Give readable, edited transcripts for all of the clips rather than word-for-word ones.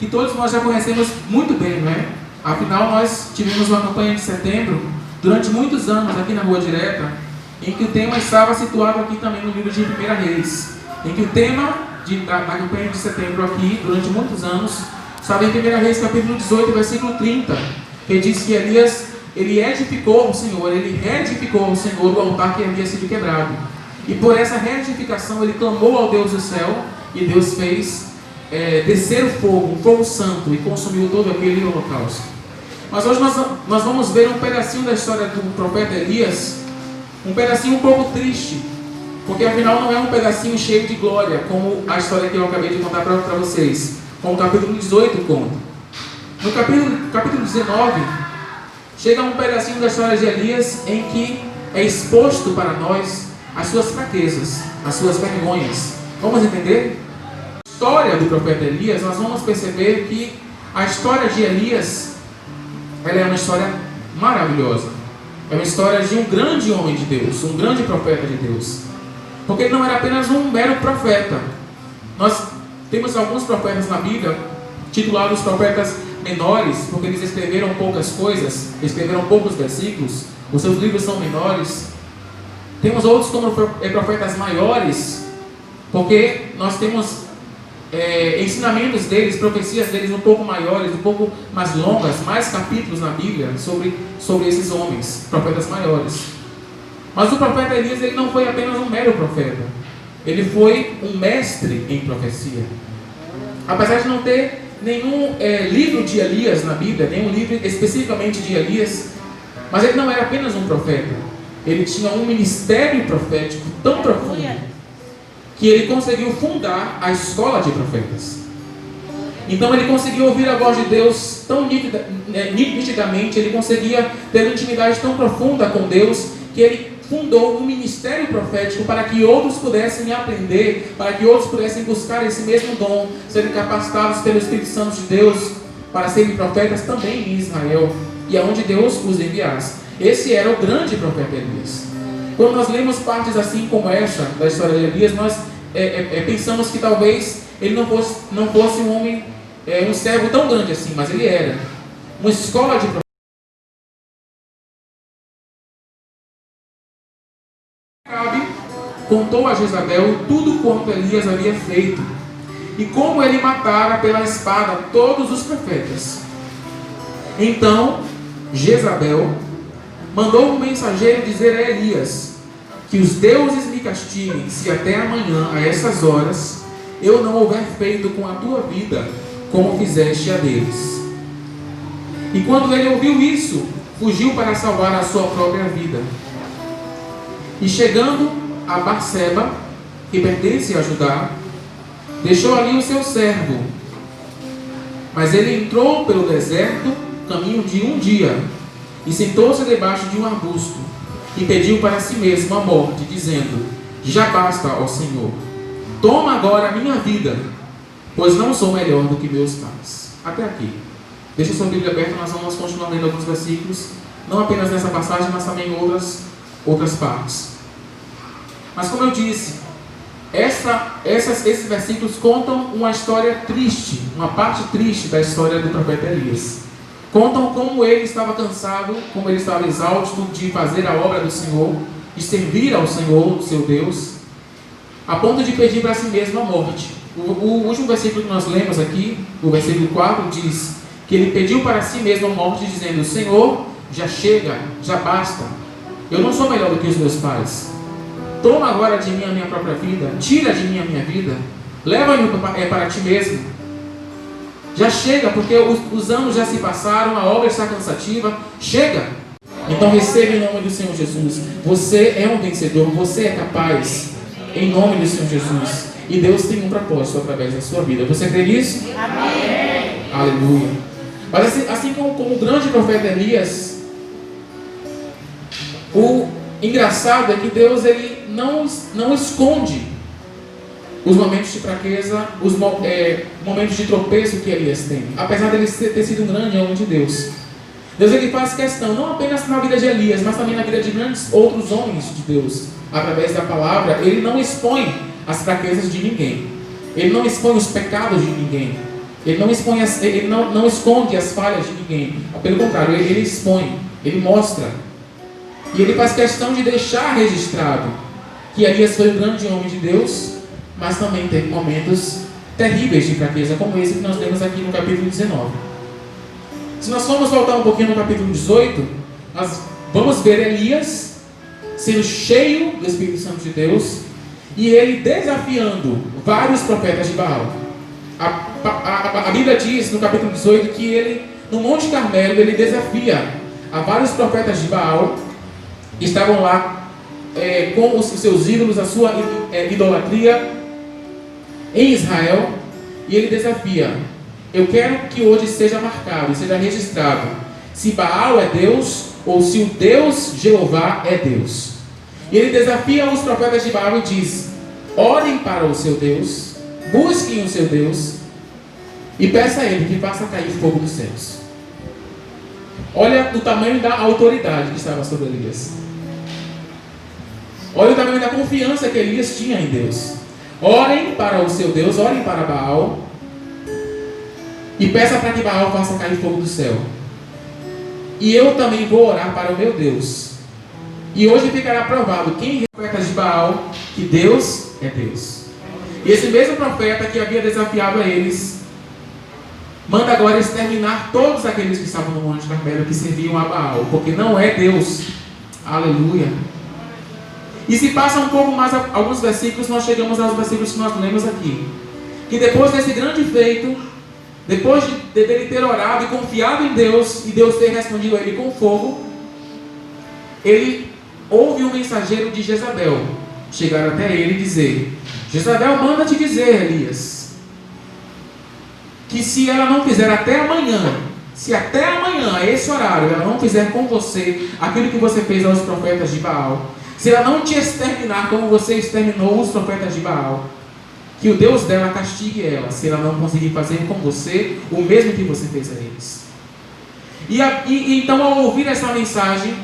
que todos nós já conhecemos muito bem, não é? Afinal, nós tivemos uma campanha de setembro durante muitos anos aqui na Rua Direta, em que o tema estava situado aqui também no livro de 1 Reis, em que o tema da campanha de setembro aqui, durante muitos anos, estava em 1 Reis capítulo 18, versículo 30, que diz que Elias, ele reedificou ao Senhor o altar que havia sido quebrado. E por essa reedificação ele clamou ao Deus do céu, e Deus fez descer o fogo, um fogo santo, e consumiu todo aquele holocausto. Mas hoje nós vamos ver um pedacinho da história do profeta Elias, um pedacinho um pouco triste, porque afinal não é um pedacinho cheio de glória, como a história que eu acabei de contar para vocês, como o capítulo 18 conta. No capítulo 19, chega um pedacinho da história de Elias, em que é exposto para nós as suas fraquezas, as suas vergonhas. Vamos entender? A história do profeta Elias, nós vamos perceber que a história de Elias, ela é uma história maravilhosa. É uma história de um grande homem de Deus, um grande profeta de Deus. Porque ele não era apenas um mero profeta. Nós temos alguns profetas na Bíblia, titulados profetas menores, porque eles escreveram poucas coisas, escreveram poucos versículos, os seus livros são menores. Temos outros como profetas maiores, porque nós temos ensinamentos deles, profecias deles um pouco maiores, um pouco mais longas, mais capítulos na Bíblia sobre esses homens, profetas maiores. Mas o profeta Elias, ele não foi apenas um mero profeta, ele foi um mestre em profecia. Apesar de não ter nenhum livro de Elias na Bíblia, nenhum livro especificamente de Elias, mas ele não era apenas um profeta, ele tinha um ministério profético tão profundo que ele conseguiu fundar a escola de profetas. Então ele conseguiu ouvir a voz de Deus tão nitidamente, ele conseguia ter uma intimidade tão profunda com Deus, que ele fundou um ministério profético para que outros pudessem aprender, para que outros pudessem buscar esse mesmo dom, serem capacitados pelo Espírito Santo de Deus para serem profetas também em Israel, e aonde Deus os enviasse. Esse era o grande profeta Elias. Quando nós lemos partes assim como essa da história de Elias, nós pensamos que talvez ele não fosse um homem, um servo tão grande assim, mas ele era uma escola de profetas. Acabe contou a Jezabel tudo quanto Elias havia feito e como ele matara pela espada todos os profetas. Então Jezabel mandou um mensageiro dizer a Elias: que os deuses me castiguem, se até amanhã, a essas horas, eu não houver feito com a tua vida como fizeste a deles. E quando ele ouviu isso, fugiu para salvar a sua própria vida. E chegando a Barseba, que pertence a Judá, deixou ali o seu servo. Mas ele entrou pelo deserto, caminho de um dia, e sentou-se debaixo de um arbusto, e pediu para si mesmo a morte, dizendo: já basta, ó Senhor, toma agora a minha vida, pois não sou melhor do que meus pais. Até aqui. Deixa a sua Bíblia aberta, nós vamos continuar lendo alguns versículos, não apenas nessa passagem, mas também em outras partes. Mas como eu disse, esses versículos contam uma história triste, uma parte triste da história do profeta Elias. Contam como ele estava cansado, como ele estava exausto de fazer a obra do Senhor, de servir ao Senhor, seu Deus, a ponto de pedir para si mesmo a morte. O último versículo que nós lemos aqui, o versículo 4, diz que ele pediu para si mesmo a morte, dizendo: Senhor, já chega, já basta, eu não sou melhor do que os meus pais, toma agora de mim a minha própria vida, tira de mim a minha vida, leva-me para ti mesmo. Já chega, porque os anos já se passaram, a obra está cansativa, chega. Então receba em nome do Senhor Jesus. Você é um vencedor, você é capaz, em nome do Senhor Jesus. E Deus tem um propósito através da sua vida. Você crê nisso? Amém. Aleluia. Mas assim como o grande profeta Elias, o engraçado é que Deus ele não esconde os momentos de fraqueza, os momentos de tropeço que Elias tem. Apesar de ele ter sido um grande homem de Deus, Deus ele faz questão, não apenas na vida de Elias, mas também na vida de grandes outros homens de Deus. Através da palavra, ele não expõe as fraquezas de ninguém. Ele não expõe os pecados de ninguém. Ele não expõe, ele não esconde as falhas de ninguém. Pelo contrário, ele expõe, ele mostra. E ele faz questão de deixar registrado que Elias foi um grande homem de Deus, mas também teve momentos terríveis de fraqueza, como esse que nós temos aqui no capítulo 19. Se nós formos voltar um pouquinho no capítulo 18, nós vamos ver Elias sendo cheio do Espírito Santo de Deus e ele desafiando vários profetas de Baal. A Bíblia diz no capítulo 18 que ele, no Monte Carmelo, ele desafia a vários profetas de Baal que estavam lá com os seus ídolos, a sua idolatria em Israel, e ele desafia: eu quero que hoje seja marcado, seja registrado, se Baal é Deus ou se o Deus Jeová é Deus. E ele desafia os profetas de Baal e diz: orem para o seu Deus, busquem o seu Deus e peça a ele que faça cair fogo dos céus. Olha o tamanho da autoridade que estava sobre Elias. Olha o tamanho da confiança que Elias tinha em Deus. Orem para o seu Deus, orem para Baal e peça para que Baal faça cair fogo do céu. E eu também vou orar para o meu Deus. E hoje ficará provado quem é profeta de Baal, que Deus é Deus. E esse mesmo profeta que havia desafiado a eles, manda agora exterminar todos aqueles que estavam no Monte Carmelo, que serviam a Baal, porque não é Deus. Aleluia. E se passa um pouco mais alguns versículos, nós chegamos aos versículos que nós lemos aqui. Que depois desse grande feito, depois de ele ter orado e confiado em Deus, e Deus ter respondido a ele com fogo, ele ouve um mensageiro de Jezabel chegar até ele e dizer: Jezabel manda te dizer, Elias, que se ela não fizer até amanhã, se até amanhã, a esse horário, ela não fizer com você aquilo que você fez aos profetas de Baal, se ela não te exterminar como você exterminou os profetas de Baal, que o Deus dela castigue ela, se ela não conseguir fazer com você o mesmo que você fez a eles. E então, ao ouvir essa mensagem,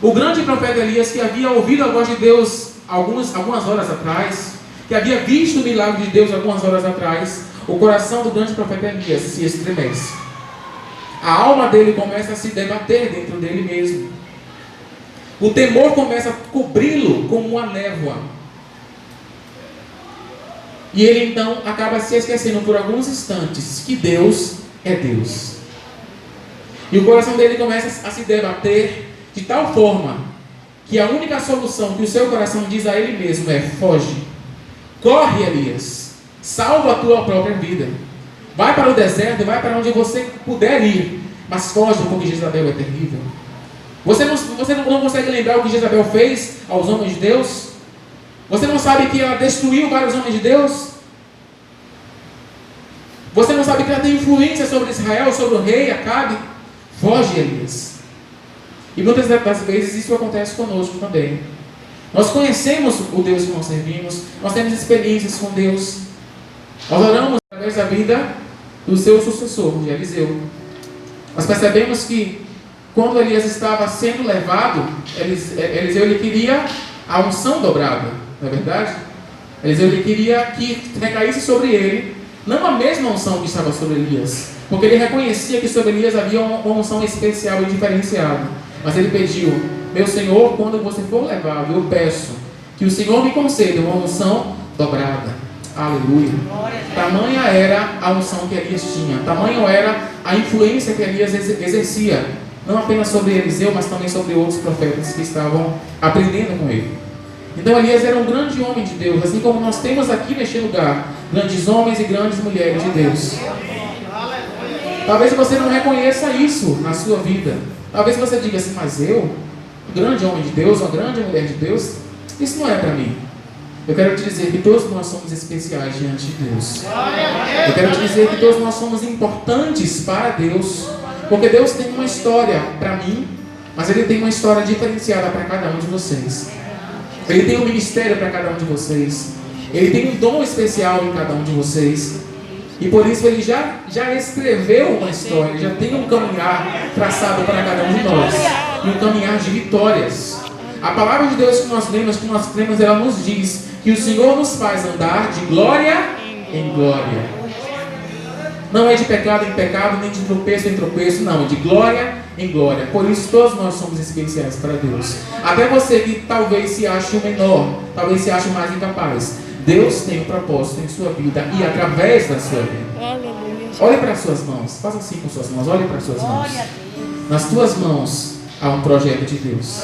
o grande profeta Elias, que havia ouvido a voz de Deus algumas horas atrás, que havia visto o milagre de Deus algumas horas atrás, o coração do grande profeta Elias se estremece. A alma dele começa a se debater dentro dele mesmo. O temor começa a cobri-lo como uma névoa. E ele então acaba se esquecendo por alguns instantes que Deus é Deus. E o coração dele começa a se debater de tal forma que a única solução que o seu coração diz a ele mesmo é: foge, corre, Elias, salva a tua própria vida, vai para o deserto, vai para onde você puder ir, mas foge, porque Jezabel é terrível. Você não consegue lembrar o que Jezabel fez aos homens de Deus? Você não sabe que ela destruiu vários homens de Deus? Você não sabe que ela tem influência sobre Israel, sobre o rei Acabe? Foge, Elias. E muitas das vezes isso acontece conosco também. Nós conhecemos o Deus que nós servimos, nós temos experiências com Deus. Nós oramos através da vida do seu sucessor, de Eliseu. Nós percebemos que quando Elias estava sendo levado, Eliseu ele queria a unção dobrada, não é verdade? Eliseu ele queria que recaísse sobre ele, não a mesma unção que estava sobre Elias, porque ele reconhecia que sobre Elias havia uma unção especial e diferenciada. Mas ele pediu: meu Senhor, quando você for levado, eu peço que o Senhor me conceda uma unção dobrada. Aleluia. Tamanha era a unção que Elias tinha, tamanho era a influência que Elias exercia, não apenas sobre Eliseu, mas também sobre outros profetas que estavam aprendendo com ele. Então Elias era um grande homem de Deus, assim como nós temos aqui neste lugar grandes homens e grandes mulheres de Deus. Talvez você não reconheça isso na sua vida. Talvez você diga assim: mas eu, um grande homem de Deus, uma grande mulher de Deus, isso não é para mim. Eu quero te dizer que todos nós somos especiais diante de Deus. Eu quero te dizer que todos nós somos importantes para Deus, porque Deus tem uma história para mim, mas Ele tem uma história diferenciada para cada um de vocês. Ele tem um ministério para cada um de vocês. Ele tem um dom especial em cada um de vocês. E por isso Ele já escreveu uma história, Ele já tem um caminhar traçado para cada um de nós. E um caminhar de vitórias. A palavra de Deus que nós lemos, ela nos diz que o Senhor nos faz andar de glória em glória. Não é de pecado em pecado, nem de tropeço em tropeço, não. É de glória em glória. Por isso todos nós somos especiais para Deus. Até você que talvez se ache o menor, talvez se ache o mais incapaz. Deus tem um propósito em sua vida e através da sua vida. Olhe para as suas mãos. Faça assim com suas mãos. Olhe para as suas mãos. Nas tuas mãos há um projeto de Deus.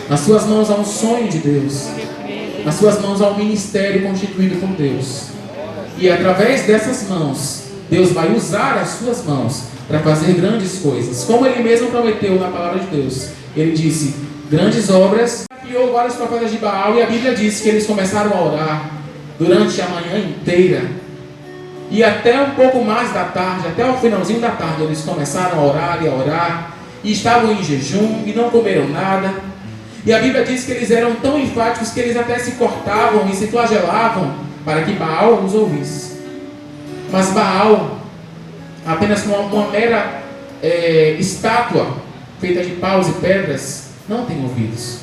Nas tuas mãos há um sonho de Deus. Nas suas mãos há um ministério constituído por Deus. E através dessas mãos, Deus vai usar as suas mãos para fazer grandes coisas. Como Ele mesmo prometeu na palavra de Deus. Ele disse, grandes obras. Criou vários profetas de Baal e a Bíblia diz que eles começaram a orar durante a manhã inteira. E até um pouco mais da tarde, até o finalzinho da tarde, eles começaram a orar e a orar. E estavam em jejum e não comeram nada. E a Bíblia diz que eles eram tão enfáticos que eles até se cortavam e se flagelavam para que Baal os ouvisse. Mas Baal, apenas com uma mera estátua feita de paus e pedras, não tem ouvidos,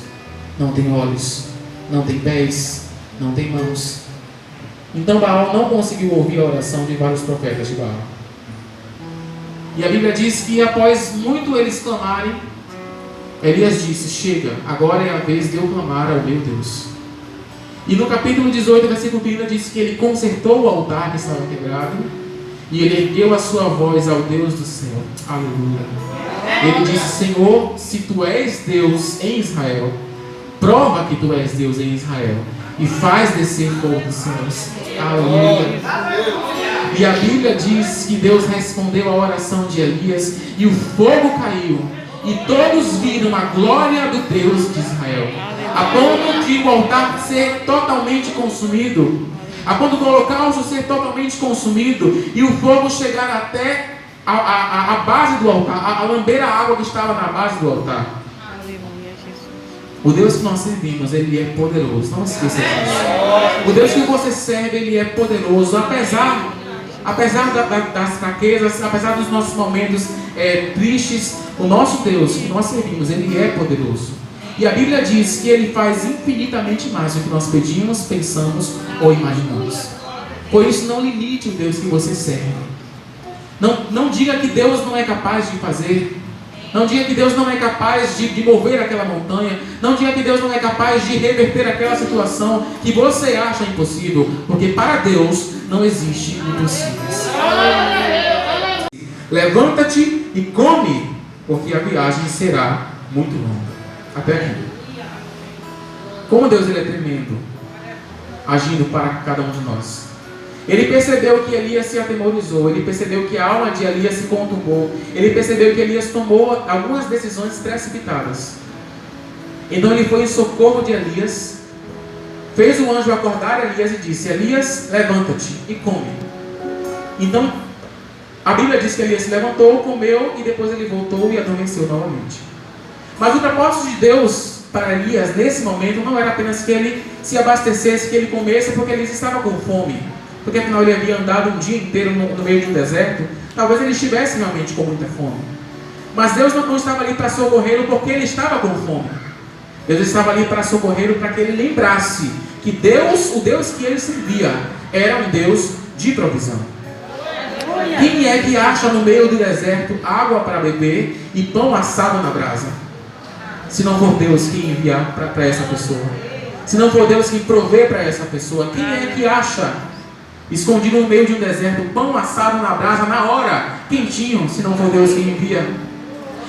não tem olhos, não tem pés, não tem mãos. Então Baal não conseguiu ouvir a oração de vários profetas de Baal. E a Bíblia diz que após muito eles clamarem, Elias disse, chega, agora é a vez de eu clamar ao meu Deus. E no capítulo 18, versículo 30, diz que ele consertou o altar que estava quebrado e ele ergueu a sua voz ao Deus do céu. Aleluia. Ele disse, Senhor, se tu és Deus em Israel, prova que tu és Deus em Israel e faz descer fogo dos céus. Aleluia. E a Bíblia diz que Deus respondeu à oração de Elias e o fogo caiu e todos viram a glória do Deus de Israel. A ponto de o altar ser totalmente consumido, a ponto do holocausto ser totalmente consumido e o fogo chegar até a base do altar, a lamber a água que estava na base do altar. O Deus que nós servimos, Ele é poderoso, não esqueça disso. O Deus que você serve, Ele é poderoso, apesar das fraquezas, apesar dos nossos momentos tristes, o nosso Deus que nós servimos, Ele é poderoso. E a Bíblia diz que Ele faz infinitamente mais do que nós pedimos, pensamos ou imaginamos. Por isso, não limite o Deus que você serve. Não diga que Deus não é capaz de fazer. Não diga que Deus não é capaz de mover aquela montanha. Não diga que Deus não é capaz de reverter aquela situação que você acha impossível. Porque para Deus não existe impossíveis. Levanta-te e come, porque a viagem será muito longa. Até aqui. Como Deus ele é tremendo, agindo para cada um de nós. Ele percebeu que Elias se atemorizou. Ele percebeu que a alma de Elias se conturbou. Ele percebeu que Elias tomou algumas decisões precipitadas. Então ele foi em socorro de Elias, fez o anjo acordar Elias e disse, Elias, levanta-te e come. Então a Bíblia diz que Elias se levantou, comeu e depois ele voltou e adormeceu novamente. Mas o propósito de Deus para Elias nesse momento não era apenas que ele se abastecesse, que ele comesse, porque Elias estava com fome. Porque afinal ele havia andado um dia inteiro no meio de um deserto. Talvez ele estivesse realmente com muita fome. Mas Deus não estava ali para socorrê-lo porque ele estava com fome. Deus estava ali para socorrê-lo para que ele lembrasse que Deus, o Deus que ele servia, era um Deus de provisão. Quem é que acha no meio do deserto água para beber e pão assado na brasa? Se não for Deus que enviar para essa pessoa, se não for Deus que provê para essa pessoa, quem é que acha escondido no meio de um deserto pão assado na brasa na hora, quentinho, se não for Deus que envia?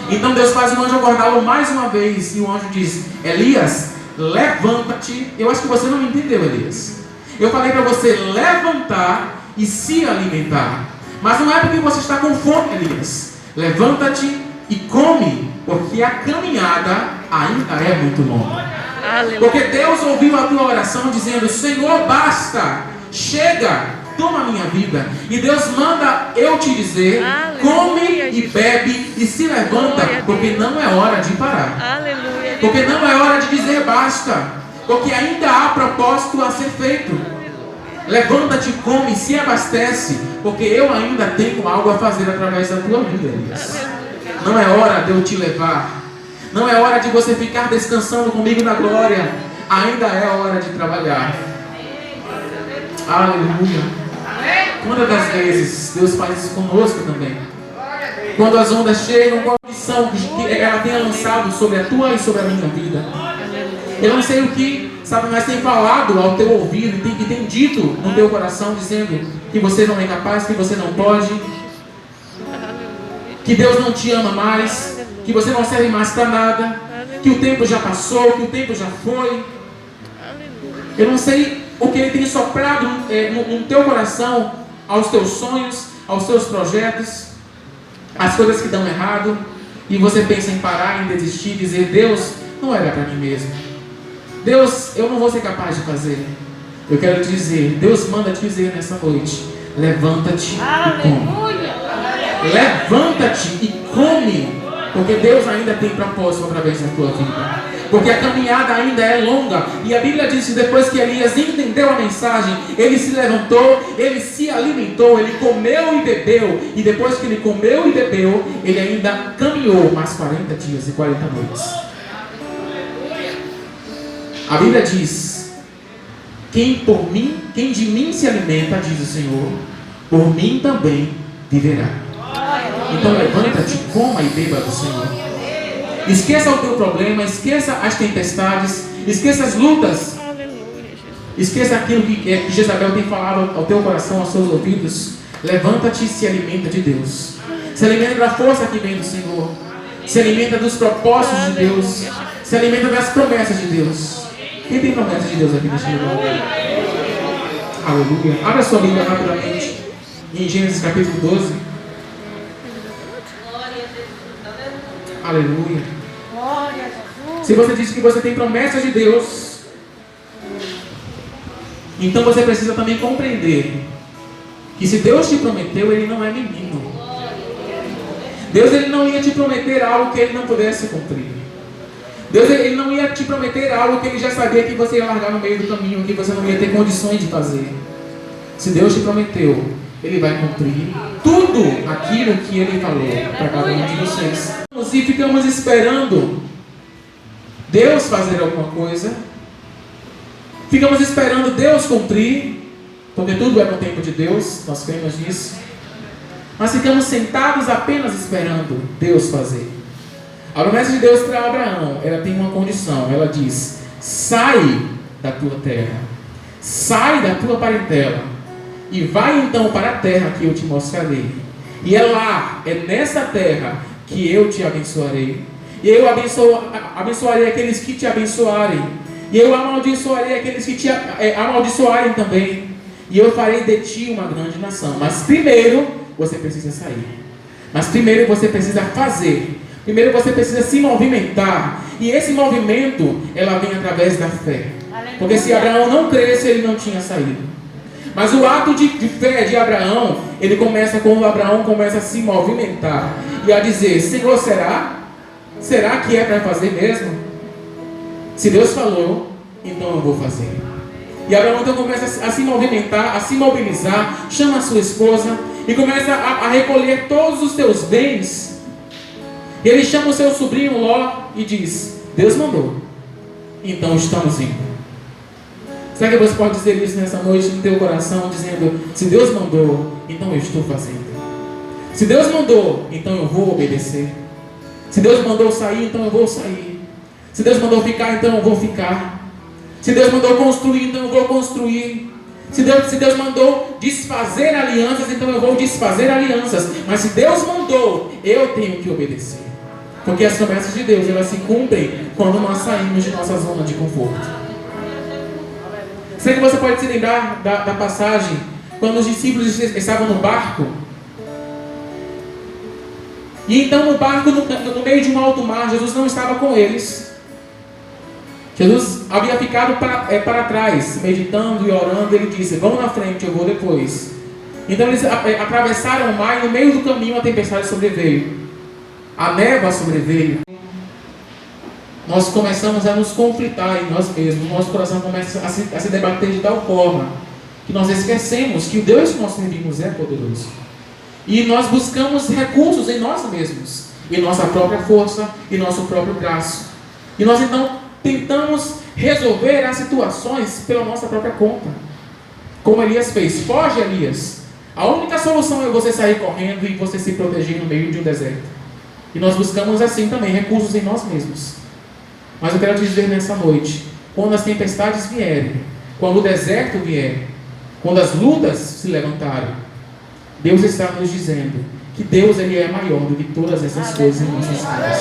Então Deus faz o anjo acordá-lo mais uma vez e o anjo diz, Elias, levanta-te. Eu acho que você não me entendeu, Elias. Eu falei para você levantar e se alimentar, mas não é porque você está com fome, Elias. Levanta-te e come, porque a caminhada ainda é muito longa. Aleluia. Porque Deus ouviu a tua oração dizendo, Senhor, basta, chega, toma a minha vida. E Deus manda eu te dizer, aleluia, come e bebe e se levanta, porque não é hora de parar. Aleluia. Porque não é hora de dizer basta, porque ainda há propósito a ser feito. Levanta-te, come, se abastece, porque eu ainda tenho algo a fazer através da tua vida, Elias. Não é hora de eu te levar. Não é hora de você ficar descansando comigo na glória. Ainda é hora de trabalhar. Aleluia. Quantas das vezes Deus faz isso conosco também? Quando as ondas chegam, qual a missão que ela tenha lançado sobre a tua e sobre a minha vida? Eu não sei o que Satanás tem falado ao teu ouvido e tem dito no teu coração, dizendo que você não é capaz, que você não pode, que Deus não te ama mais, que você não serve mais para nada, que o tempo já passou, que o tempo já foi. Eu não sei o que ele tem soprado no teu coração, aos teus sonhos, aos teus projetos, as coisas que dão errado, e você pensa em parar, em desistir, dizer: Deus, não era para mim mesmo. Deus, eu não vou ser capaz de fazer. Eu quero te dizer, Deus manda te dizer nessa noite: levanta-te e come. Levanta-te e come, porque Deus ainda tem propósito através da tua vida. Porque a caminhada ainda é longa. E a Bíblia diz que depois que Elias entendeu a mensagem, ele se levantou, ele se alimentou, ele comeu e bebeu. E depois que ele comeu e bebeu, ele ainda caminhou mais 40 dias e 40 noites. A Bíblia diz: quem de mim se alimenta, diz o Senhor, por mim também viverá. Então levanta-te, coma e beba do Senhor. Esqueça o teu problema, esqueça as tempestades, esqueça as lutas, esqueça aquilo que Jezabel tem falado ao teu coração, aos seus ouvidos. Levanta-te e se alimenta de Deus. Se alimenta da força que vem do Senhor. Se alimenta dos propósitos de Deus. Se alimenta das promessas de Deus. Quem tem promessas de Deus aqui neste lugar? Aleluia. Abra sua Bíblia rapidamente em Gênesis capítulo 12. Aleluia. Se você diz que você tem promessas de Deus, então você precisa também compreender que se Deus te prometeu, Ele não é menino. Deus, Ele não ia te prometer algo que Ele não pudesse cumprir. Deus, Ele não ia te prometer algo que Ele já sabia que você ia largar no meio do caminho, que você não ia ter condições de fazer. Se Deus te prometeu, Ele vai cumprir tudo aquilo que Ele falou para cada um de vocês. E ficamos esperando Deus fazer alguma coisa, ficamos esperando Deus cumprir, porque tudo é no tempo de Deus, nós cremos nisso, mas ficamos sentados apenas esperando Deus fazer. A promessa de Deus para Abraão, ela tem uma condição, ela diz: sai da tua terra, sai da tua parentela, e vai então para a terra que eu te mostrarei, e é lá, é nessa terra que eu te abençoarei, e eu abençoarei aqueles que te abençoarem, e eu amaldiçoarei aqueles que te amaldiçoarem também, e eu farei de ti uma grande nação. Mas primeiro você precisa sair, mas primeiro você precisa fazer, primeiro você precisa se movimentar, e esse movimento, ela vem através da fé, porque se Abraão não cresce, ele não tinha saído. Mas o ato de fé de Abraão, ele começa quando Abraão começa a se movimentar e a dizer: Senhor, será? Será que é para fazer mesmo? Se Deus falou, então eu vou fazer. E Abraão então começa a se movimentar, a se mobilizar, chama a sua esposa e começa a recolher todos os seus bens. E ele chama o seu sobrinho Ló e diz: Deus mandou, então estamos indo. Será que você pode dizer isso nessa noite no teu coração, dizendo: se Deus mandou, então eu estou fazendo. Se Deus mandou, então eu vou obedecer. Se Deus mandou sair, então eu vou sair. Se Deus mandou ficar, então eu vou ficar. Se Deus mandou construir, então eu vou construir. Se Deus mandou desfazer alianças, então eu vou desfazer alianças. Mas se Deus mandou, eu tenho que obedecer. Porque as promessas de Deus, elas se cumprem quando nós saímos de nossa zona de conforto. Será que você pode se lembrar da passagem quando os discípulos estavam no barco? E então no barco, no meio de um alto mar, Jesus não estava com eles. Jesus havia ficado para trás, meditando e orando. Ele disse: vão na frente, eu vou depois. Então eles atravessaram o mar e no meio do caminho a tempestade sobreveio. A névoa sobreveio. Nós começamos a nos conflitar em nós mesmos. Nosso coração começa a se debater de tal forma que nós esquecemos que o Deus que nós servimos é poderoso. E nós buscamos recursos em nós mesmos, em nossa própria força, em nosso próprio braço. E nós então tentamos resolver as situações pela nossa própria conta. Como Elias fez: foge, Elias. A única solução é você sair correndo e você se proteger no meio de um deserto. E nós buscamos assim também recursos em nós mesmos. Mas eu quero te dizer nessa noite, quando as tempestades vierem, quando o deserto vier, quando as lutas se levantarem, Deus está nos dizendo que Deus ele é maior do que todas essas coisas em nossas vidas.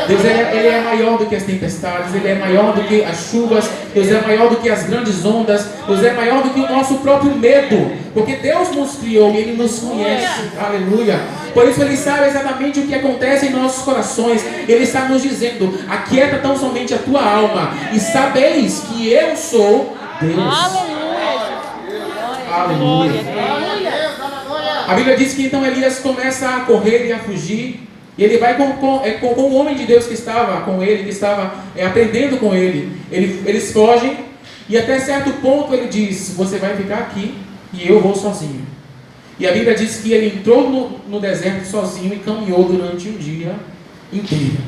Deus ele é maior do que as tempestades, Ele é maior do que as chuvas, Deus é maior do que as grandes ondas, Deus é maior do que o nosso próprio medo, porque Deus nos criou e Ele nos conhece, aleluia. Por isso Ele sabe exatamente o que acontece em nossos corações. Ele está nos dizendo: aquieta tão somente a tua alma e sabeis que eu sou Deus. Aleluia. A Bíblia diz que então Elias começa a correr e a fugir. E ele vai com o homem de Deus que estava com ele, que estava aprendendo com ele. Eles fogem e até certo ponto ele diz: você vai ficar aqui e eu vou sozinho. E a Bíblia diz que ele entrou no deserto sozinho e caminhou durante um dia inteiro.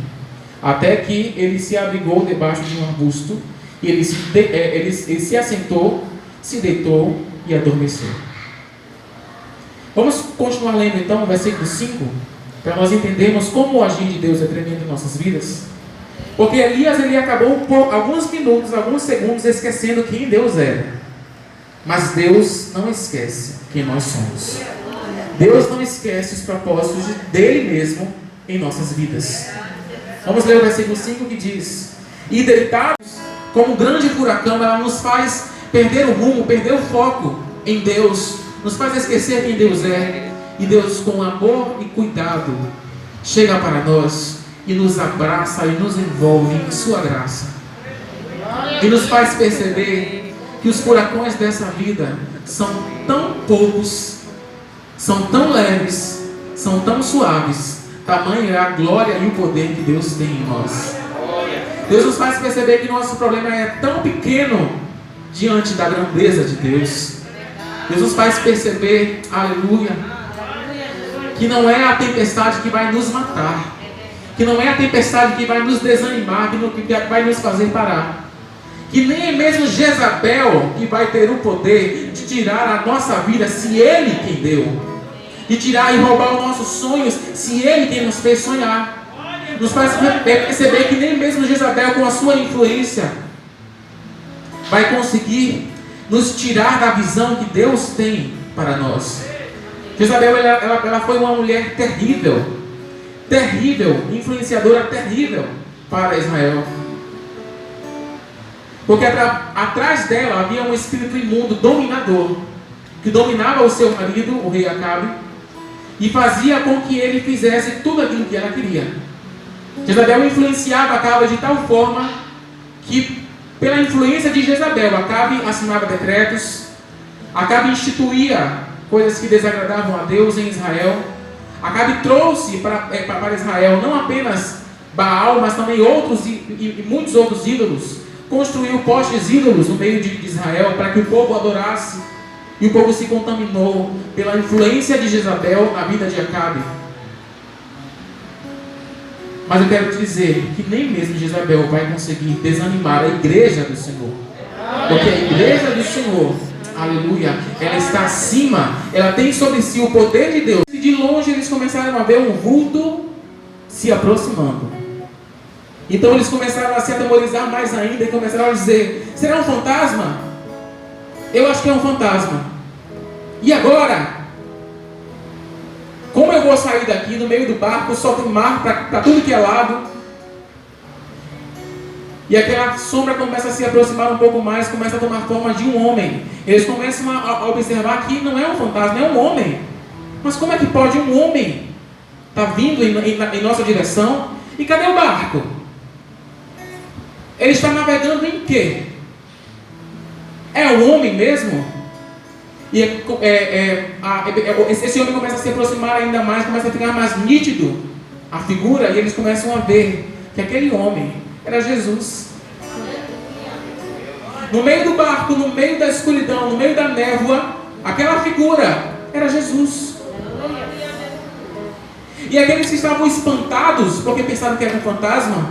Até que ele se abrigou debaixo de um arbusto e ele se assentou, se deitou e adormeceu. Vamos continuar lendo então o versículo 5. Para nós entendermos como o agir de Deus é tremendo em nossas vidas. Porque Elias ele acabou por alguns minutos, alguns segundos esquecendo quem Deus era. Mas Deus não esquece quem nós somos. Deus não esquece os propósitos dele mesmo em nossas vidas. Vamos ler o versículo 5 que diz: e deitados como um grande furacão, ela nos faz perder o rumo, perder o foco em Deus, nos faz esquecer quem Deus é. E Deus, com amor e cuidado, chega para nós e nos abraça e nos envolve em sua graça. E nos faz perceber que os furacões dessa vida são tão poucos, são tão leves, são tão suaves. Tamanho é a glória e o poder que Deus tem em nós. Deus nos faz perceber que nosso problema é tão pequeno diante da grandeza de Deus. Deus nos faz perceber, aleluia, que não é a tempestade que vai nos matar, que não é a tempestade que vai nos desanimar, que vai nos fazer parar, que nem é mesmo Jezabel que vai ter o poder de tirar a nossa vida, se Ele quem deu, de tirar e roubar os nossos sonhos, se Ele quem nos fez sonhar. Nos faz perceber que nem mesmo Jezabel, com a sua influência, vai conseguir nos tirar da visão que Deus tem para nós. Jezabel ela foi uma mulher terrível, influenciadora terrível para Israel. Porque atrás dela havia um espírito imundo, dominador, que dominava o seu marido, o rei Acabe, e fazia com que ele fizesse tudo aquilo que ela queria. Jezabel influenciava Acabe de tal forma que, pela influência de Jezabel, Acabe assinava decretos, Acabe instituía coisas que desagradavam a Deus em Israel. Acabe trouxe para Israel não apenas Baal, mas também outros e muitos outros ídolos. Construiu postes ídolos no meio de Israel para que o povo adorasse. E o povo se contaminou pela influência de Jezabel na vida de Acabe. Mas eu quero te dizer que nem mesmo Jezabel vai conseguir desanimar a igreja do Senhor. Porque a igreja do Senhor, aleluia, ela está acima, ela tem sobre si o poder de Deus. E de longe eles começaram a ver um vulto se aproximando. Então eles começaram a se atemorizar mais ainda e começaram a dizer: será um fantasma? Eu acho que é um fantasma. E agora? Como eu vou sair daqui no meio do barco, só tem mar para tudo que é lado? E aquela sombra começa a se aproximar um pouco mais, começa a tomar forma de um homem. Eles começam a observar que não é um fantasma, é um homem. Mas como é que pode um homem estar vindo em nossa direção? E cadê o barco? Ele está navegando em quê? É um homem mesmo? E esse homem começa a se aproximar ainda mais, começa a ficar mais nítido a figura, e eles começam a ver que aquele homem era Jesus. No meio do barco, no meio da escuridão, no meio da névoa, aquela figura era Jesus. E aqueles que estavam espantados porque pensaram que era um fantasma,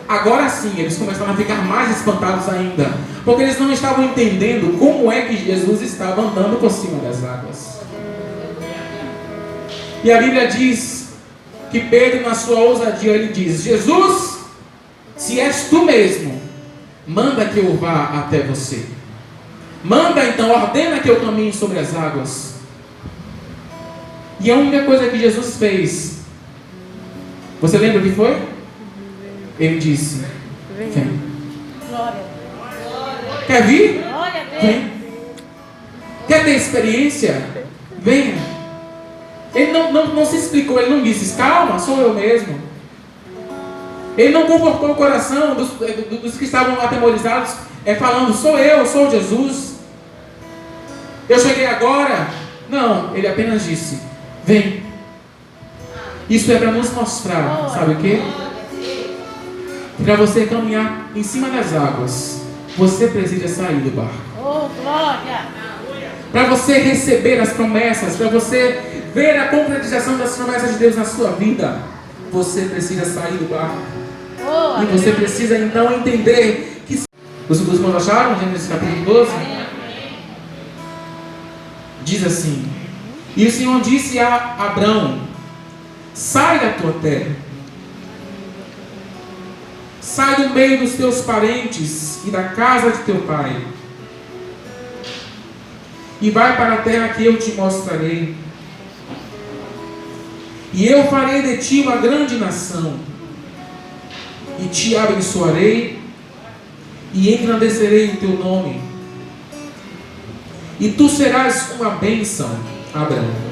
agora sim eles começaram a ficar mais espantados ainda, Porque eles não estavam entendendo como é que Jesus estava andando por cima das águas. E a Bíblia diz que Pedro, na sua ousadia, ele diz: Jesus, se és tu mesmo, manda que eu vá até você. Manda então, ordena que eu caminhe sobre as águas. E a única coisa que Jesus fez, você lembra o que foi? Ele disse: vem. Quer vir? Vem. Quer ter experiência? Venha. Ele não se explicou, ele não disse: calma, sou eu mesmo. Ele não confortou o coração dos que estavam atemorizados, falando: sou eu, sou Jesus. Eu cheguei agora. Não, ele apenas disse: vem. Isso é para nos mostrar, sabe o quê? Para você caminhar em cima das águas, você precisa sair do barco. Oh, glória! Para você receber as promessas, para você ver a concretização das promessas de Deus na sua vida, você precisa sair do barco. Oh, e você precisa então entender que... Os irmãos acharam? Gênesis capítulo 12? Diz assim: e o Senhor disse a Abrão: sai da tua terra, sai do meio dos teus parentes e da casa de teu pai, e vai para a terra que eu te mostrarei. E eu farei de ti uma grande nação, e te abençoarei, e engrandecerei o teu nome, e tu serás uma bênção, Abraão.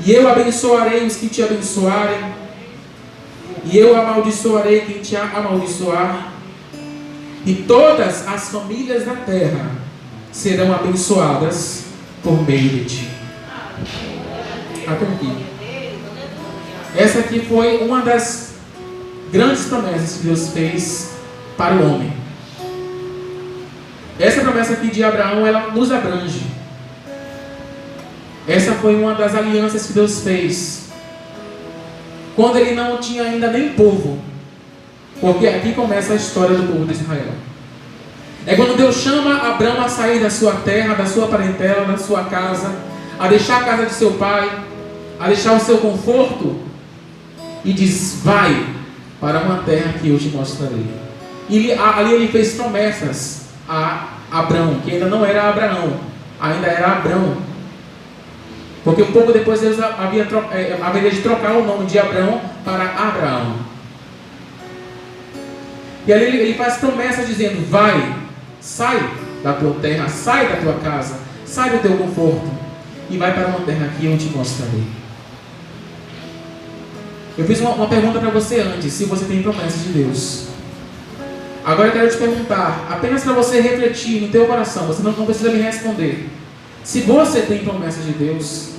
E eu abençoarei os que te abençoarem, e eu amaldiçoarei quem te amaldiçoar, e todas as famílias da terra serão abençoadas por meio de ti. Até aqui. Essa aqui foi uma das grandes promessas que Deus fez para o homem. Essa promessa aqui de Abraão, ela nos abrange. Essa foi uma das alianças que Deus fez quando ele não tinha ainda nem povo. Porque aqui começa a história do povo de Israel. É quando Deus chama Abraão a sair da sua terra, da sua parentela, da sua casa, a deixar a casa de seu pai, a deixar o seu conforto, e diz: vai para uma terra que eu te mostrarei. E ali ele fez promessas a Abraão, que ainda não era Abraão, ainda era Abrão. Porque um pouco depois Deus haveria de trocar o nome de Abraão para Abraão. E ali ele faz promessas dizendo: vai, sai da tua terra, sai da tua casa, sai do teu conforto, e vai para uma terra que eu te mostrarei. Eu fiz uma pergunta para você antes, se você tem promessas de Deus. Agora eu quero te perguntar, apenas para você refletir no teu coração, você não precisa me responder. Se você tem promessas de Deus,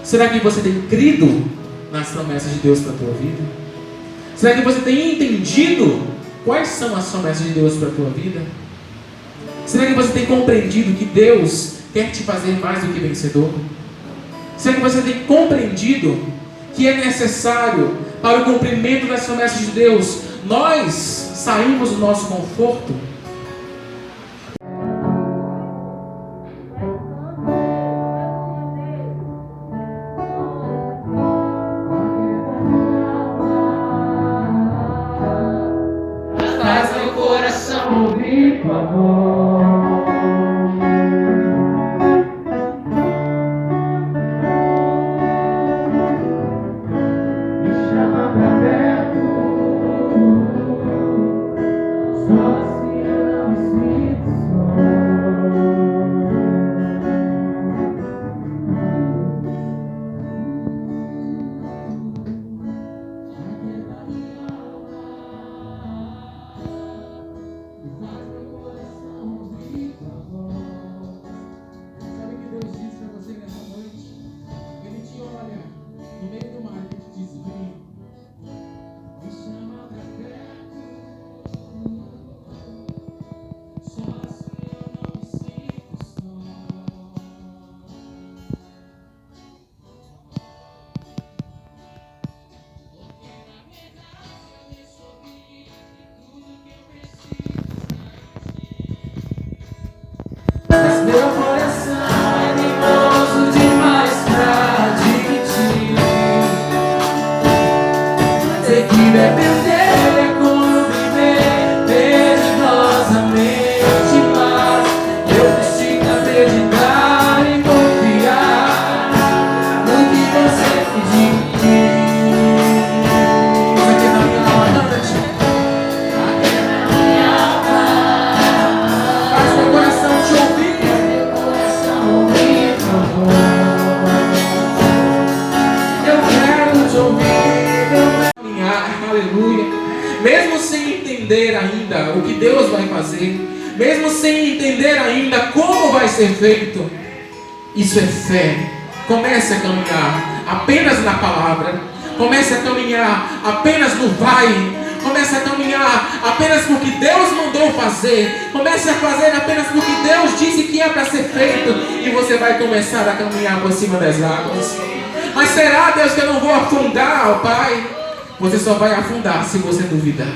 será que você tem crido nas promessas de Deus para a tua vida? Será que você tem entendido quais são as promessas de Deus para a tua vida? Será que você tem compreendido que Deus quer te fazer mais do que vencedor? Será que você tem compreendido que é necessário, para o cumprimento das promessas de Deus, nós sairmos do nosso conforto? Faz meu coração ouvir tua voz. Me chama pra perto, só se ainda o que Deus vai fazer, mesmo sem entender ainda como vai ser feito, isso é fé. Comece a caminhar apenas na palavra. Comece a caminhar apenas no vai. Comece a caminhar apenas porque Deus mandou fazer. Comece a fazer apenas porque Deus disse que é para ser feito. E você vai começar a caminhar por cima das águas. Mas será, Deus, que eu não vou afundar, ó Pai? Você só vai afundar se você duvidar.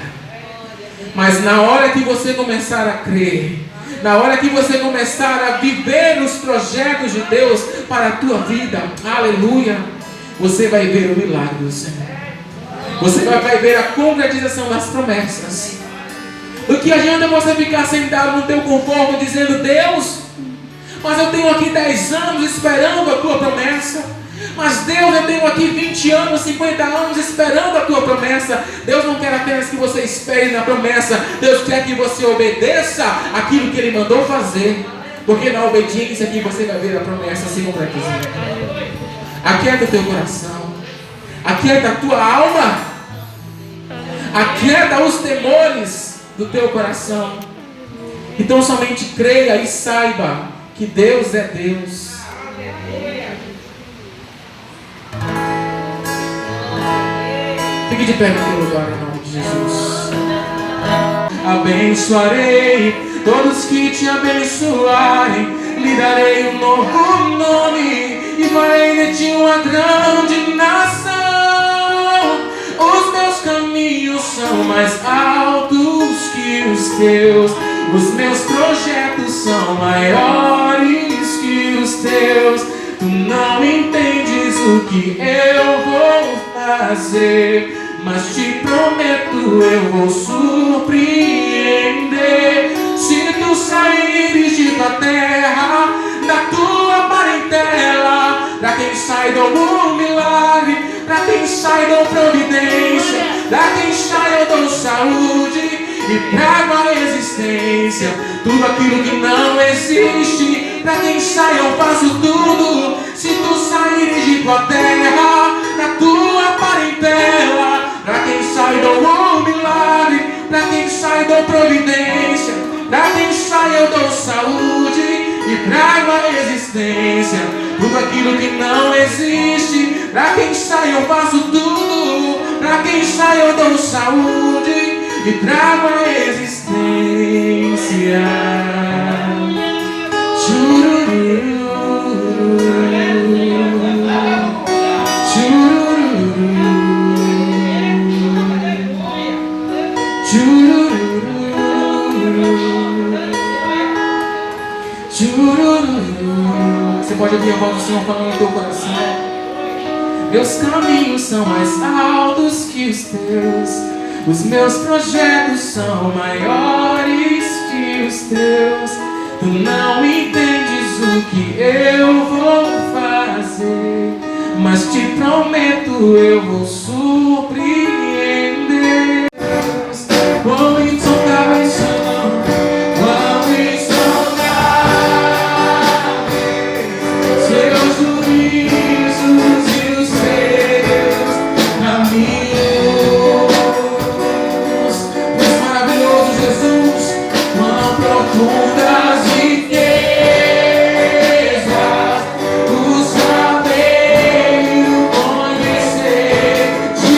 Mas na hora que você começar a crer, na hora que você começar a viver os projetos de Deus para a tua vida, aleluia, você vai ver o milagre do Senhor. Você vai ver a concretização das promessas. Do que adianta você ficar sentado no teu conforto dizendo: Deus, mas eu tenho aqui 10 anos esperando a tua promessa. Mas Deus, eu tenho aqui 20 anos, 50 anos esperando a tua promessa. Deus não quer apenas que você espere na promessa. Deus quer que você obedeça aquilo que Ele mandou fazer. Porque na obediência aqui você vai ver a promessa se concretizar. Aquieta o teu coração. Aquieta a tua alma. Aquieta os temores do teu coração. Então somente creia e saiba que Deus é Deus. Fique de pé no teu lugar em nome de Jesus. Abençoarei todos que te abençoarem. Lhe darei um novo nome e farei de ti uma grande nação. Os meus caminhos são mais altos que os teus. Os meus projetos são maiores que os teus. Tu não entendes o que eu vou fazer, mas te prometo eu vou surpreender. Se tu saíres de tua terra, da tua parentela, pra quem sai dou um milagre, pra quem sai dou providência, pra quem sai eu dou saúde e trago a existência. Tudo aquilo que não existe, pra quem sai eu faço tudo. Se tu saíres de tua terra, da tua parentela, pra quem sai dou um milagre, pra quem sai dou providência, pra quem sai eu dou saúde e trago a existência. Tudo aquilo que não existe, pra quem sai eu faço tudo. Pra quem sai eu dou saúde e trago a existência. Chururu. Você pode ouvir a voz do Senhor falando no teu coração. Meus caminhos são mais altos que os teus. Os meus projetos são maiores que os teus. Tu não entendes o que eu vou fazer, mas te prometo eu vou surpreender. Vou me tocar em som, vou me tocar. Seus juízos e os teus caminhos. Pois maravilhoso Jesus, quão profundas riquezas o saber e o conhecer de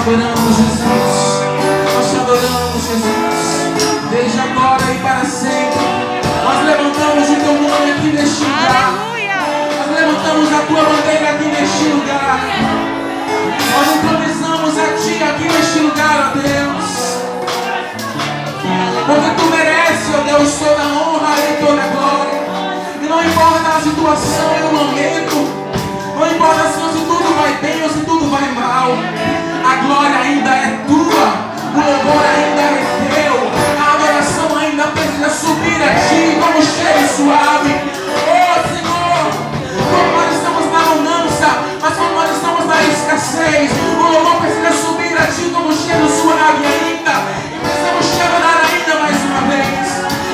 adoramos, Jesus. Nós te adoramos, Jesus. Desde agora e para sempre. Nós levantamos o teu nome aqui neste lugar. Nós levantamos a tua bandeira aqui neste lugar. Nós entronizamos a ti aqui neste lugar, ó Deus. Porque tu mereces, ó Deus, toda a honra e toda a glória. E não importa a situação e o momento. Não importa se tudo vai bem ou se tudo vai mal. A glória ainda é tua. O louvor ainda é teu. A adoração ainda precisa subir a ti como cheiro suave. Oh Senhor, quando nós estamos na bonança, mas quando nós estamos na escassez, o louvor precisa subir a ti como cheiro suave ainda. E precisamos te adorar ainda mais uma vez.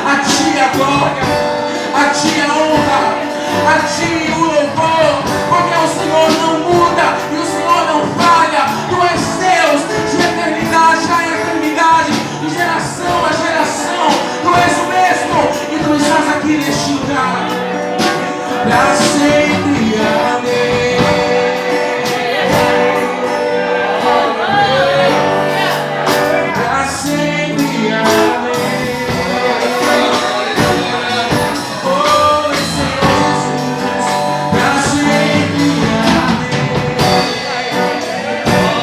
A ti a glória, a ti a honra, a ti o louvor. Porque o Senhor não muda e o Senhor não falha. Tu és Deus de eternidade a eternidade, de geração a geração. Tu és o mesmo e tu estás aqui neste lugar para sempre. Amém. Para sempre. Amém. Oh, Senhor Jesus, para sempre.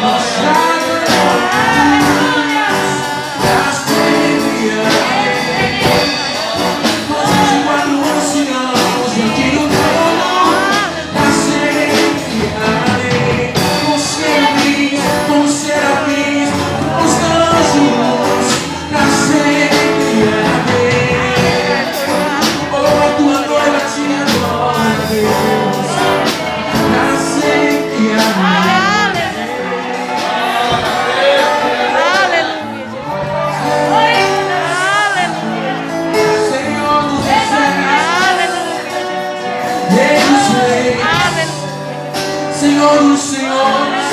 Nós te adoramos, para sempre. Nós enquanto anciãos aqui no trono, para sempre. Amém. Com serafins, com serafins, com os anjos, para sempre. Amém. Oh, a tua noiva te adora, Deus, para sempre. Amém. Senhor dos exércitos, Rei dos reis, Senhor dos senhores,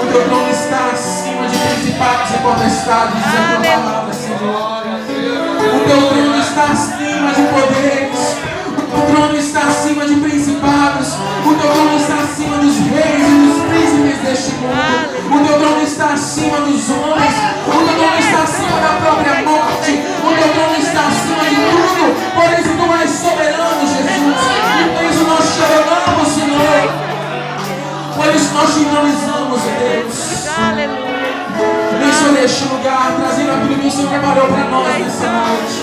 o teu trono está acima de principados e potestades, diz a tua palavra, Senhor. O teu trono está acima de poderes, o teu trono está acima de principados, o teu trono está acima dos reis e dos príncipes deste mundo, o teu trono está acima dos homens, o teu trono está acima da própria morte, o teu trono está acima de tudo. Por isso tu és soberano, Jesus, e por isso nós te adoramos, Senhor. Por isso nós te valorizamos, Deus. Vem, Senhor, neste lugar, trazendo aquilo que o Senhor preparou para nós nessa noite.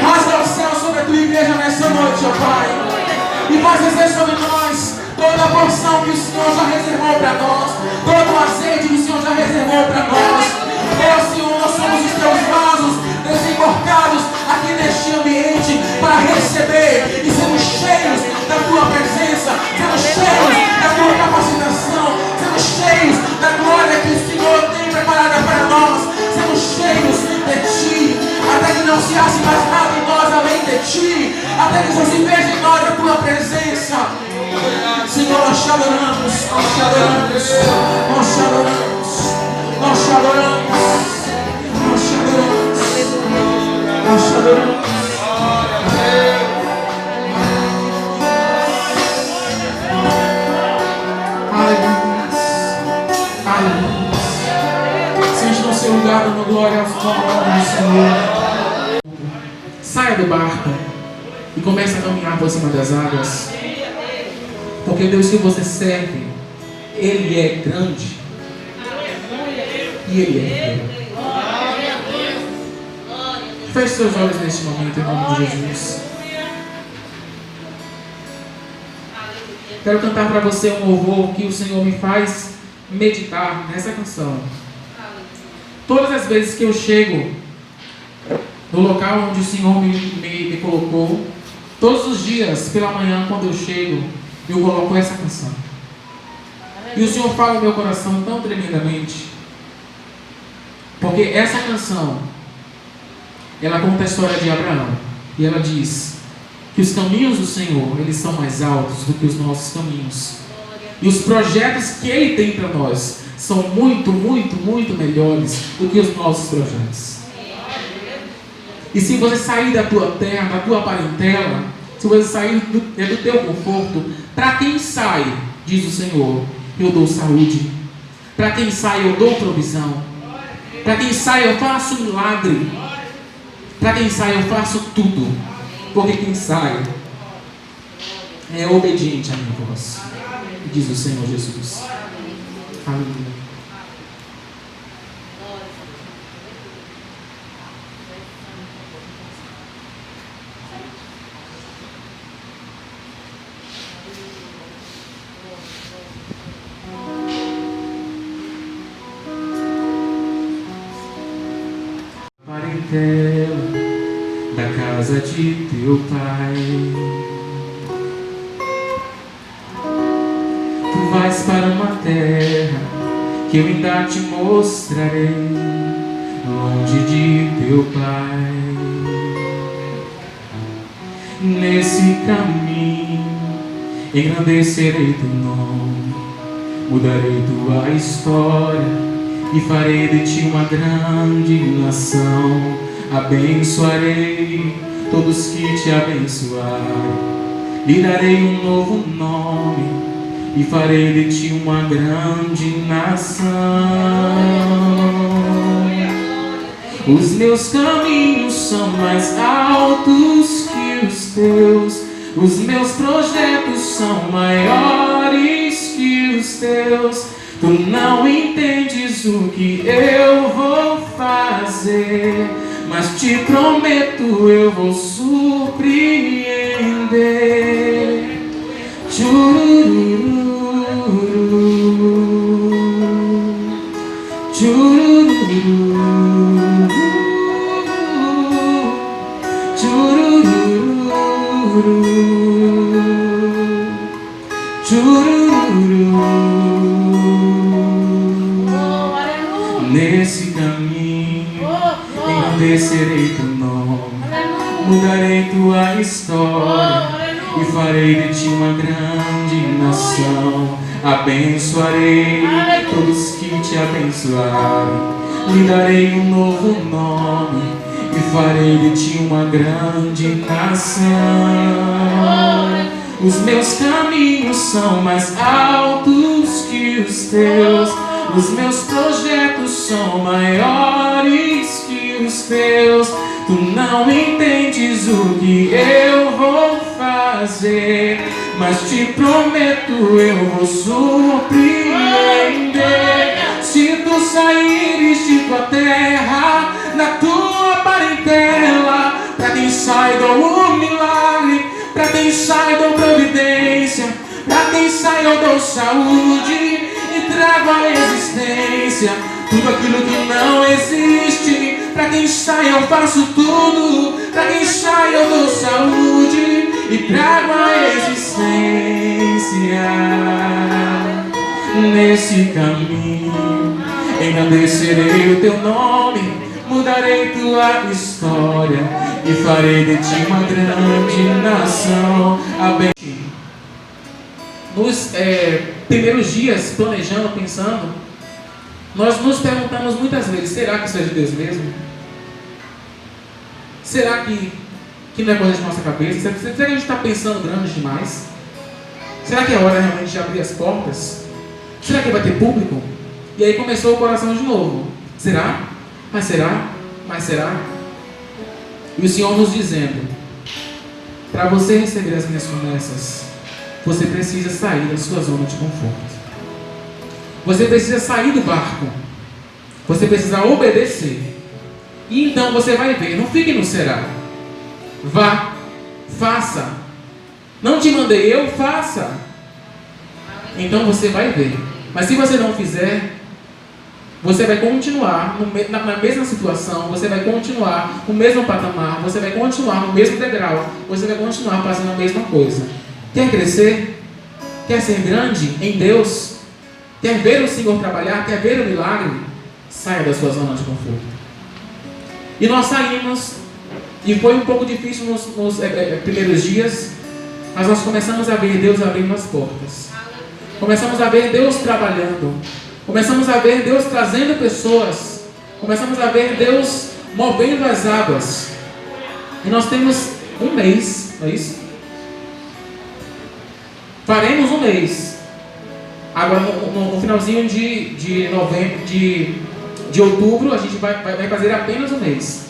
Rasga o céu sobre a tua igreja nessa noite, ó Pai. E faz descer sobre nós toda a porção que o Senhor já reservou para nós, todo o azeite que o Senhor já reservou para nós. Ó Senhor, nós somos os teus vasos desemborcados aqui neste ambiente para receber e sermos cheios da tua presença, sermos cheios da tua capacitação, sermos cheios da glória que o Senhor tem preparada para nós, sermos cheios de ti, até que não se ache mais nada em nós além de ti, até que só se veja em nós a tua presença. Senhor, nós te adoramos, nós te adoramos, nós te adoramos, nós te adoramos, nós te adoramos, nós te adoramos. Sente no seu lugar dando glória ao nome do Senhor. Saia do barco e comece a caminhar por cima das águas. Porque o Deus que você serve, Ele é grande e Ele é fiel. Feche seus olhos neste momento em nome de Jesus. Quero cantar para você um louvor que o Senhor me faz meditar nessa canção. Todas as vezes que eu chego no local onde o Senhor me colocou, todos os dias pela manhã quando eu chego, eu coloco essa canção. E o Senhor fala no meu coração tão tremendamente, porque essa canção, ela conta a história de Abraão, e ela diz que os caminhos do Senhor, eles são mais altos do que os nossos caminhos, e os projetos que Ele tem para nós são muito, muito, muito melhores do que os nossos projetos. E se você sair da tua terra, da tua parentela, se você sair do teu conforto, para quem sai, diz o Senhor, eu dou saúde. Para quem sai, eu dou provisão. Para quem sai, eu faço um milagre. Para quem sai, eu faço tudo. Porque quem sai é obediente à minha voz, diz o Senhor Jesus. Aleluia. Parentela da casa de teu pai, tu vais para uma terra que eu ainda te mostrarei, longe de teu pai. Nesse caminho engrandecerei teu nome, mudarei tua história e farei de ti uma grande nação. Abençoarei todos que te abençoarem, lhe darei um novo nome e farei de ti uma grande nação. Os meus caminhos são mais altos que os teus, os meus projetos são maiores que os teus. Tu não entendes o que eu vou fazer, mas te prometo eu vou surpreender. Churururu, churururu, churururu, churururu. Nesse caminho engrandecerei teu nome, mudarei tua história e farei de ti uma grande nação. Abençoarei todos que te abençoarem, lhe darei um novo nome e farei de ti uma grande nação. Os meus caminhos são mais altos que os teus, os meus projetos são maiores que os teus. Tu não entendes o que eu vou fazer, mas te prometo eu vou surpreender. Se tu saíres de tua terra, na tua parentela, pra quem sai dou um milagre, pra quem sai dou providência, pra quem sai eu dou saúde e trago a existência tudo aquilo que não existe. Pra quem sai eu faço tudo, pra quem sai eu dou saúde e trago a existência. Nesse caminho engrandecerei o teu nome, mudarei tua história e farei de ti uma grande nação. Nos primeiros dias, planejando, pensando, nós nos perguntamos muitas vezes: será que isso é de Deus mesmo? Será que não é coisa de nossa cabeça? Será que a gente está pensando grande demais? Será que é hora realmente de abrir as portas? Será que vai ter público? E aí começou o coração de novo: será? Mas será? Mas será? E o Senhor nos dizendo: para você receber as minhas promessas, você precisa sair da sua zona de conforto. Você precisa sair do barco. Você precisa obedecer. E então você vai ver. Não fique no será. Vá. Faça. Não te mandei eu, faça. Então você vai ver. Mas se você não fizer, você vai continuar na mesma situação. Você vai continuar no mesmo patamar. Você vai continuar no mesmo degrau. Você vai continuar fazendo a mesma coisa. Quer crescer? Quer ser grande em Deus? Quer ver o Senhor trabalhar? Quer ver o milagre? Saia da sua zona de conforto. E nós saímos, e foi um pouco difícil nos primeiros dias, mas nós começamos a ver Deus abrindo as portas. Começamos a ver Deus trabalhando. Começamos a ver Deus trazendo pessoas. Começamos a ver Deus movendo as águas. E nós temos um mês, não é isso? Faremos um mês. Agora, no finalzinho de novembro, de outubro, a gente vai fazer apenas um mês.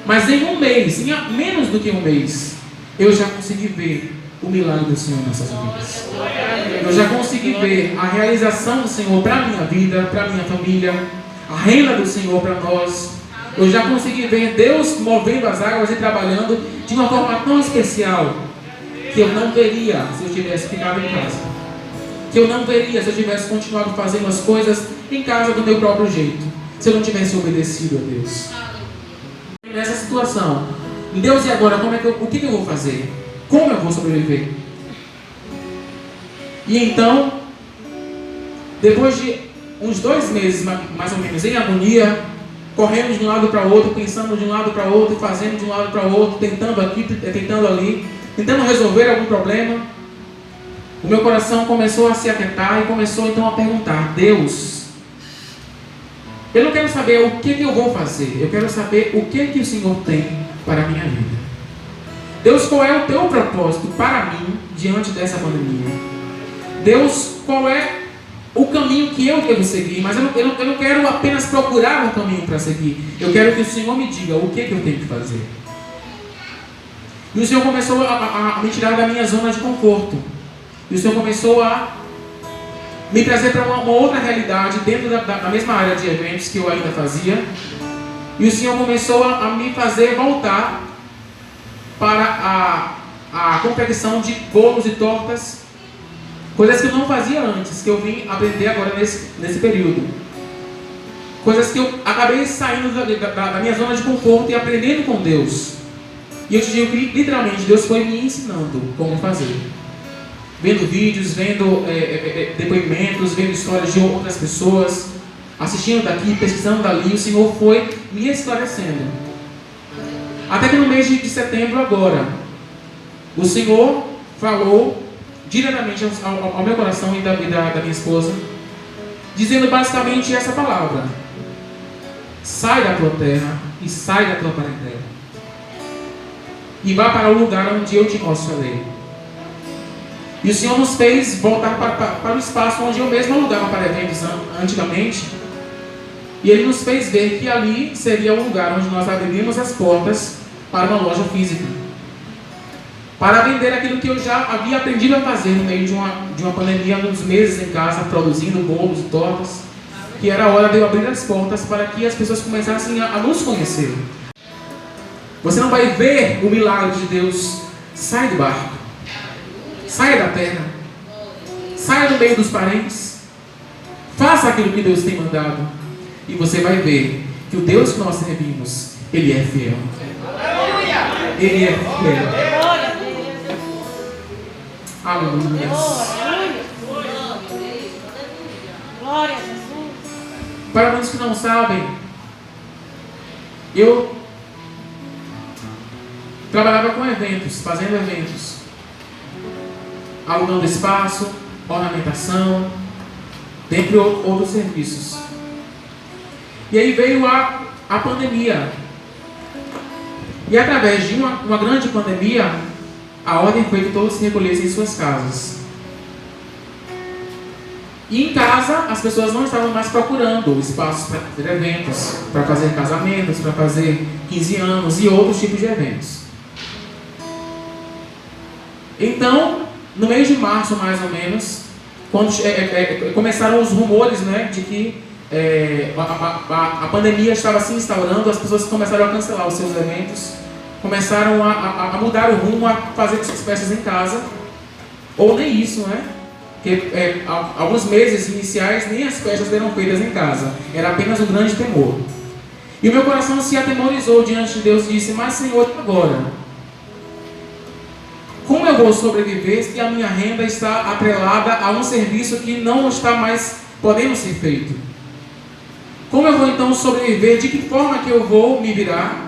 Mas em um mês, em menos do que um mês, eu já consegui ver o milagre do Senhor nessas vidas. Eu já consegui ver a realização do Senhor para a minha vida, para a minha família, a renda do Senhor para nós. Eu já consegui ver Deus movendo as águas e trabalhando de uma forma tão especial que eu não veria se eu tivesse ficado em casa. Que eu não veria se eu tivesse continuado fazendo as coisas em casa do meu próprio jeito. Se eu não tivesse obedecido a Deus. Nessa situação, Deus, e agora? O que eu vou fazer? Como eu vou sobreviver? E então, depois de uns 2 meses, mais ou menos, em agonia, correndo de um lado para o outro, pensando de um lado para o outro, fazendo de um lado para o outro, tentando aqui, tentando ali, tentando resolver algum problema, o meu coração começou a se aquietar e começou então a perguntar: Deus, eu não quero saber o que eu vou fazer, eu quero saber o que o Senhor tem para a minha vida. Deus, qual é o teu propósito para mim diante dessa pandemia? Deus, qual é o caminho que eu devo seguir? Mas eu não quero apenas procurar um caminho para seguir. Eu quero que o Senhor me diga o que eu tenho que fazer. E o Senhor começou a me tirar da minha zona de conforto. E o Senhor começou a me trazer para uma outra realidade dentro da mesma área de eventos que eu ainda fazia. E o Senhor começou a me fazer voltar para a confecção de bolos e tortas, coisas que eu não fazia antes, que eu vim aprender agora nesse período. Coisas que eu acabei saindo da minha zona de conforto e aprendendo com Deus. E eu te digo que literalmente Deus foi me ensinando como fazer. Vendo vídeos, vendo depoimentos, vendo histórias de outras pessoas, assistindo daqui, pesquisando dali, o Senhor foi me esclarecendo. Até que no mês de setembro agora, o Senhor falou diretamente ao meu coração e da minha esposa, dizendo basicamente essa palavra: sai da tua terra e sai da tua parentela e vá para o lugar onde eu te mostrarei. E o Senhor nos fez voltar para o espaço onde eu mesmo alugava para eventos antigamente. E Ele nos fez ver que ali seria o lugar onde nós abriríamos as portas para uma loja física, para vender aquilo que eu já havia aprendido a fazer no meio de uma pandemia, uns meses em casa, produzindo bolos e tortas, que era a hora de eu abrir as portas para que as pessoas começassem a nos conhecer. Você não vai ver o milagre de Deus. Sai do barco, saia da terra, saia do meio dos parentes, faça aquilo que Deus tem mandado, e você vai ver que o Deus que nós servimos, Ele é fiel. Ele é fiel. Aleluia. Glória a Jesus. Para muitos que não sabem, eu trabalhava com eventos, fazendo eventos, alugando espaço, ornamentação, dentre outros serviços. E aí veio a pandemia. E através de uma grande pandemia, a ordem foi que todos se recolhessem em suas casas. E em casa, as pessoas não estavam mais procurando espaços para fazer eventos, para fazer casamentos, para fazer 15 anos e outros tipos de eventos. Então, no mês de março, mais ou menos, quando começaram os rumores, né, de que a pandemia estava se instaurando, as pessoas começaram a cancelar os seus eventos, começaram a mudar o rumo, a fazer suas festas em casa, ou nem isso, né? Porque alguns meses iniciais nem as festas eram feitas em casa, era apenas um grande temor. E o meu coração se atemorizou diante de Deus e disse: mas Senhor, agora? Como eu vou sobreviver se a minha renda está atrelada a um serviço que não está mais podendo ser feito? Como eu vou então sobreviver? De que forma que eu vou me virar?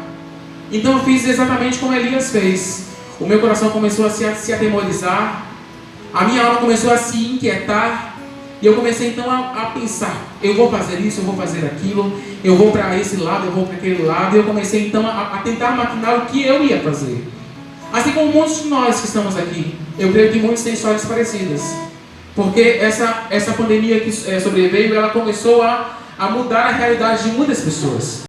Então eu fiz exatamente como Elias fez. O meu coração começou a se atemorizar, a minha alma começou a se inquietar, e eu comecei então a pensar: eu vou fazer isso, eu vou fazer aquilo, eu vou para esse lado, eu vou para aquele lado. E eu comecei então a tentar maquinar o que eu ia fazer. Assim como muitos de nós que estamos aqui, eu creio que muitos têm histórias parecidas. Porque essa pandemia que sobreveio, ela começou a mudar a realidade de muitas pessoas.